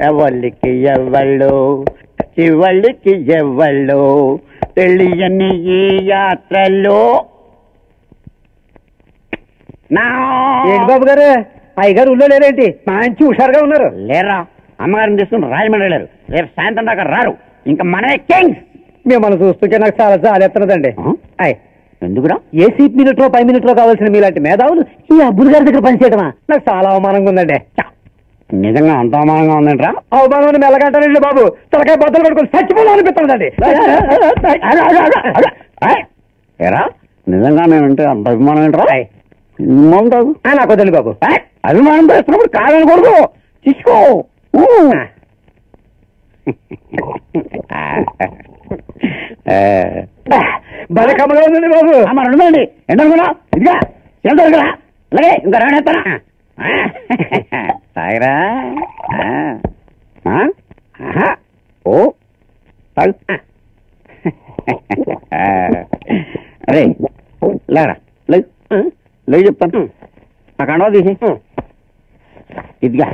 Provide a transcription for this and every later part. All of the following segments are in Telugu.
ఎవళ్ళకి ఎవళ్ళు చివళ్ళకి ఎవళ్ళు తెలియని ఈ యాత్రలో. ఏంటి బాబు గారు, అయ్యగారు ఊళ్ళో లేరేంటి? మంచి హుషారుగా ఉన్నారు. లేరా, అమ్మగారిని తీసుకుని రాజమండ్రి వెళ్ళారు. రేపు సాయంత్రం దాకా రారు. ఇంకా మనమే కింగ్స్. మిమ్మల్ని చూస్తుంటే నాకు చాలా జాలేస్తున్నదండి. ఎందుకురా? ఏ సీట్ మినిట్లో 5 మినిట్లో కావాల్సిన మీలాంటి మేధావులు ఈ అబ్బులు గారి దగ్గర పనిచేయటమా? నాకు చాలా అవమానంగా ఉందండి. నిజంగా అంత అవమానంగా ఉందంటరా? అవమానం మెల్లగంటానండి బాబు. తలకాయ బద్దలు పట్టుకొని చచ్చిపోవాలనిపిస్తుందండి. ఏరా, నిజంగా నేనంటే అంత అభిమానం ఏంట్రా? బాగుంటావు. నాకు వద్దండి బాబు. అభిమానం చేస్తున్నప్పుడు కాదనకూడదు, తీసుకో. భలే కమ్మగా ఉందండి బాబు. మరి ఉండదండి. ఏంటనుకున్నా? ఇదిగా చెందరా, అలాగే ఇంకా రానేస్తానా? తాగరా? ఓ తాగు. అరే లేరా, లేదు లేదు చెప్తాను. నాకు అండవ తీసి ఇదిగా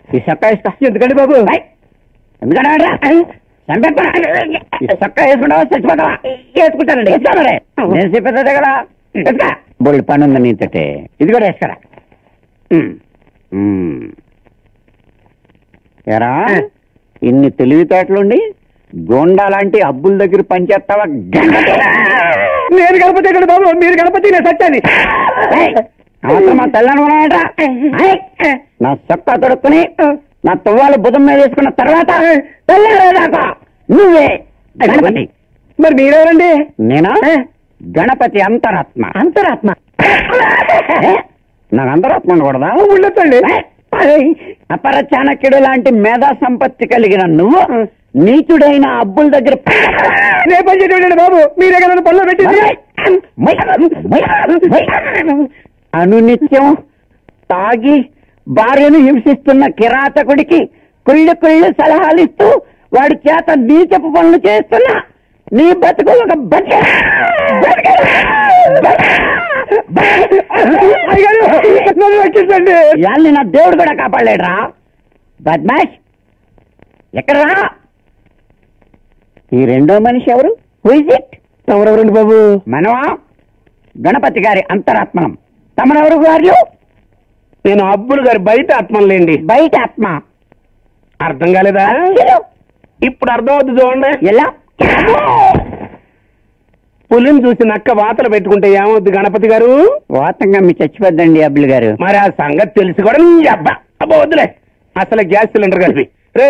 ఈ చక్క ఇస్తా. ఎందుకండి బాబు? ఎందుకంటే చక్క వేసుకుంటావా చచ్చిపోతావా? వేసుకుంటానండి. వేసుకోరే, నేను చెప్పేదే కదా. బొల్లి పని ఉంది నీతోటే. ఇది కూడా వేసుకోరా. ఎరా, ఇన్ని తెలివితేటలుండి గోండా లాంటి అబ్బుల దగ్గర పనిచేస్తావా? నేను గణపతి ఇక్కడ బాబు, మీరు గణపతి, నేను సత్యాన్ని. మా తెల్లనుకున్నాయట. నా చొక్కా తొడుక్కుని నా తువ్వాలు బుధం మీద వేసుకున్న తర్వాత తెల్లారేదాకా నువ్వే గణపతి. మరి మీరెవరండి? నేనా? గణపతి అంతరాత్మ. అంతరాత్మ? నాకు అంతరాత్మ ఉండకూడదా? ఉండొచ్చండి. అపర చాణక్యుడు లాంటి మేధా సంపత్తి కలిగిన నువ్వు నీచుడైన అబ్బుల దగ్గర పనిచేయండి బాబు. మీరే కదా పనులు పెట్టింది. అనునిత్యం తాగి భార్యను హింసిస్తున్న కిరాతకుడికి కుళ్ళు కుళ్ళు సలహాలు ఇస్తూ వాడి చేత నీచపు పనులు చేస్తున్నా నీ బతుకు ఒక ఇవాళని నా దేవుడు కూడా కాపాడలేడురా. బద్మాష్, ఎక్కడరా? ఈ రెండో మనిషి ఎవరు? Who is it? ఎవరెవరండి బాబు? మనవా గణపతి గారి అంతరాత్మనం. తమరెవరు గారు? నేను అబ్బులు గారి బయట ఆత్మలేండి. బయట ఆత్మ అర్థం కాలేదా? ఇప్పుడు అర్థం అవుతుంది చూడండి. ఎలా? పులిని చూసి నక్క వాతలు పెట్టుకుంటే ఏమవుద్ది గణపతి గారు? వాతంగా మీ చచ్చిపోద్దండి అబ్బులు గారు. మరి ఆ సంగతి తెలిసి కూడా అబ్బా అబ్బా వద్దులే. అసలు గ్యాస్ సిలిండర్ కలిపి రే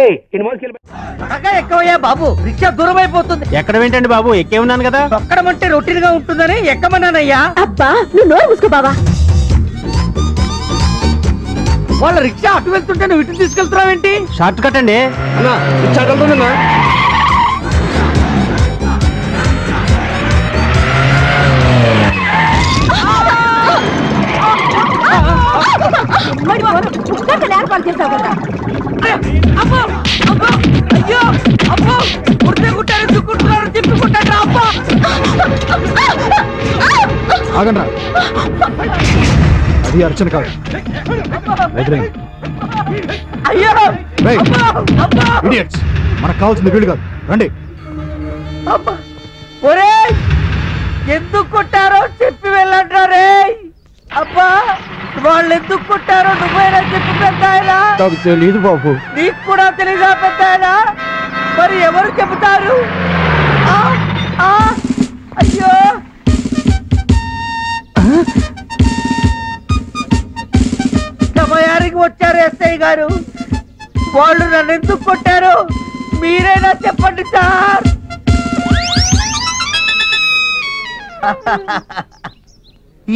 ఎక్కువయ్యా బాబు, రిక్షా దూరం అయిపోతుంది. ఎక్కడ ఏంటండి బాబు, ఎక్కే ఉన్నాను కదా. ఎక్కడమంటే రొటీన్ గా ఉంటుందని ఎక్కమన్నానయ్యా. అబ్బా నువ్వు నోరు మూసుకో బావా. వాళ్ళ రిక్షా అటు వెళ్తుంటే నువ్వు ఇటు తీసుకెళ్తున్నావేంటి? షార్ట్ కట్ అండి. ఏర్పాటు చేసావు కదా. అయ్యో అబ్బో, కుడితే కుట్టారు, చుక్కుంటున్నారు, తిప్పుకుంటారు. అబ్బా ఆగండ్రా, అది అర్చన కాదు. అయ్యో ఇడియట్స్, మనకు కావాల్సింది వీళ్ళు కాదు. రండి. ఒరే, ఎందుకు కొట్టారో చెప్పి వెళ్ళంటారే. అబ్బా, వాళ్ళు ఎందుకు కొట్టారో నువ్వైనా చెప్పి పెద్దాయనా. నాకు తెలీదు బాబు. నీకు కూడా తెలీదా పెద్దాయనా? మరి ఎవరు చెబుతారు? అయ్యో, సమయానికి వచ్చారు ఎస్ఐ గారు. వాళ్ళు నన్ను ఎందుకు కొట్టారు మీరైనా చెప్పండి సార్.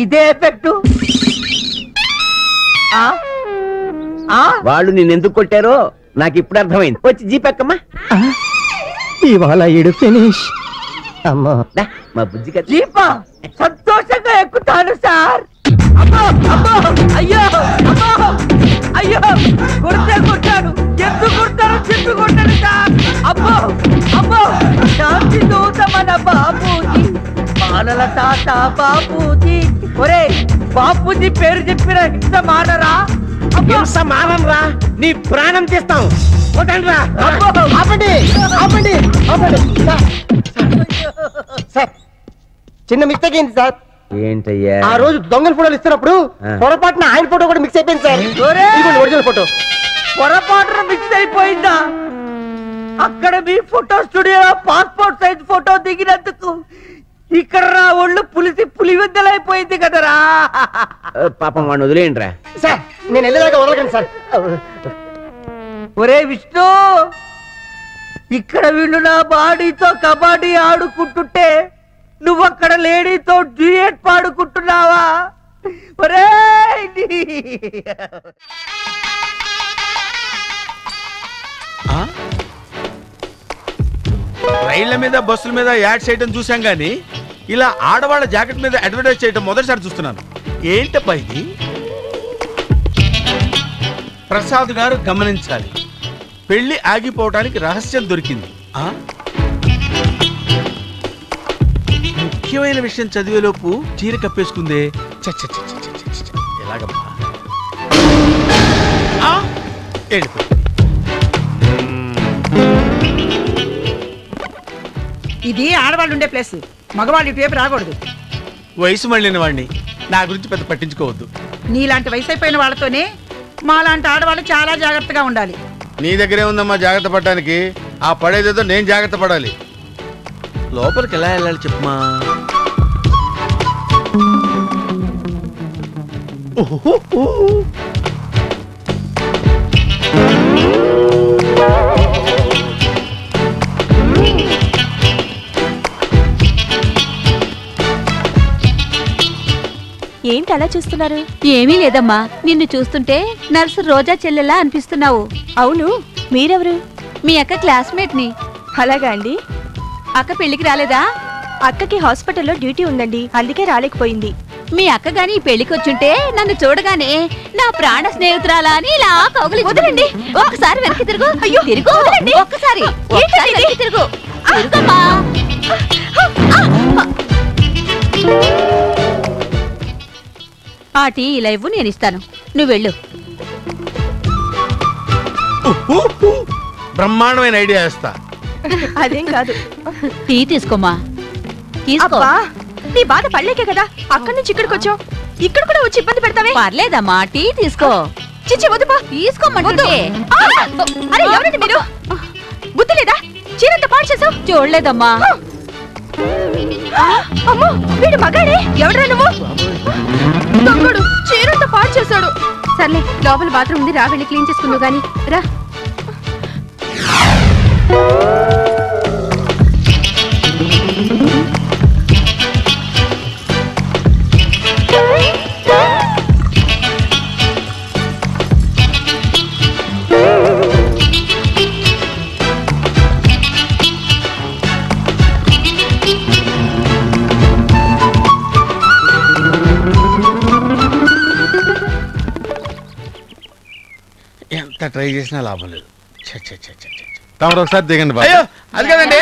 ఇదే ఎఫెక్ట్. వాళ్ళు నిన్నెందుకు కొట్టారో నాకు ఇప్పుడు అర్థమైంది. వచ్చి జీపెక్కమ్మా. ఇవాళ ఈడు ఫినిష్. అమ్మా, మా బుజ్జి కదా. జీపా సంతోషంగా ఎక్కుతాను సార్. అమ్మో అమ్మో అయ్యో అమ్మో అయ్యో కొట్టాడు ఎందుకు కొడతారు చెట్టు కొట్టాడు సార్ అమ్మో అమ్మో శాంతి దూత మన బాపూజీ మానల తాత బాపూజీ ఒరే బాపూజీ పేరు చెప్పిన హింస మానరా హింస మానంరా నీ ప్రాణం తీస్తాం కొట్టండిరా ఆపండి ఆపండి ఆపండి సార్ చిన్న మిస్టేక్ ఏంటి సార్ ఏంటయ్యా ఆ రోజు దొంగల ఫోటోలు ఇస్తున్నప్పుడు పొరపాటున ఆయన ఫోటో కూడా మిక్స్ అయిపోయింది సార్ ఒరిజినల్ ఫోటో పొరపాటున మిక్స్ అయిపోయిందా అక్కడ మీ ఫోటో స్టూడియోలో పాస్పోర్ట్ సైజ్ ఫోటో దిగినందుకు ఇక్కడ రా ఒళ్ళు పులివెద్దలైపోయింది కదరా పాపం వాడిని వదిలేయండిరా సార్ నేను వెళ్ళేదాకా వదలకండి సార్ ఒరే విష్ణు ఇక్కడ వీళ్ళు నా బాడీతో కబడ్డీ ఆడుకుంటుంటే నువ్వక్కడ లేడీతో డ్యూయట్ పాడుకుంటున్నావా ఒరే రైళ్ల మీద బస్సుల మీద యాడ్ చేయడం చూసాం గానీ ఇలా ఆడవాళ్ళ జాకెట్ మీద అడ్వర్టైజ్ చేయడం మొదటిసారి చూస్తున్నాను. ఏంటబ్బా ఇది? ప్రసాద్ గారు గమనించాలి, పెళ్లి ఆగిపోవడానికి రహస్యం దొరికింది. ముఖ్యమైన విషయం చదివేలోపు చీర కప్పేసుకుందే. ఎలాగమ్మా? ఇది ఆడవాళ్ళు ఉండే ప్లేస్, మగవాళ్ళు ఇటువైపు రాకూడదు. వయసు మళ్ళిన వాడిని, నా గురించి పెద్ద పట్టించుకోవద్దు. నీలాంటి వయసు అయిపోయిన వాళ్ళతోనే మాలాంటి ఆడవాళ్ళు చాలా జాగ్రత్తగా ఉండాలి. నీ దగ్గరే ఉందమ్మా జాగ్రత్త పడడానికి. ఆ పడేదేదో నేను జాగ్రత్త పడాలి. లోపలికి ఎలా వెళ్ళాలి చెప్పమా? ఏంటి అలా చూస్తున్నారు? ఏమీ లేదమ్మా, నిన్ను చూస్తుంటే నర్సు రోజా చెల్లెలా అనిపిస్తున్నావు. అవును, మీరెవరు? మీ అక్క క్లాస్మేట్ ని. అలాగా అండి. అక్క పెళ్లికి రాలేదా? అక్కకి హాస్పిటల్లో డ్యూటీ ఉందండి, అందుకే రాలేకపోయింది. మీ అక్క గాని పెళ్లికి వచ్చుంటే నన్ను చూడగానే నా ప్రాణ స్నేహితురాలా అని ఇలా కౌగులి. వదలండి, ఒక్కసారి వెనక్కి తిరుగు. అయ్యో తిరుగు, వదలండి. ఒక్కసారి వెనక్కి తిరుగు. తిరుగమ్మా. ఆ టీ ఇలా ఇవ్వు, నేను ఇస్తాను. నువ్వు వెళ్ళు. బ్రహ్మాండమైన ఐడియా ఇస్తా. అదేం కాదు, టీ తీసుకోమా. తీసుకో. నీ బాధ పడలేకే కదా అక్కడి నుంచి ఇక్కడికి వచ్చావు. ఇక్కడ కూడా వచ్చి ఇబ్బంది పెడతావే. పర్లేదమ్మా, టీ తీసుకో. చిచ్చి వద్దుపా, తీసుకోమంటుంటే. అరే ఎవరండి మీరు? బుద్ధి లేదా? చీరంతా పాడు చేసావు. చూడలేదమ్మా. అమ్మో, వీడు మగాడే. ఎవడ్రా నువ్వు? దొంగడు చీరంతా పాడు చేశాడు. సర్లే, లోపల బాత్రూమ్ ఉంది, రా వెళ్ళి క్లీన్ చేసుకుందావు గాని. రా. ఎంత ట్రై చేసినా లాభం లేదు. తమరు ఒకసారి దిగండి బాబు. అది కదండి.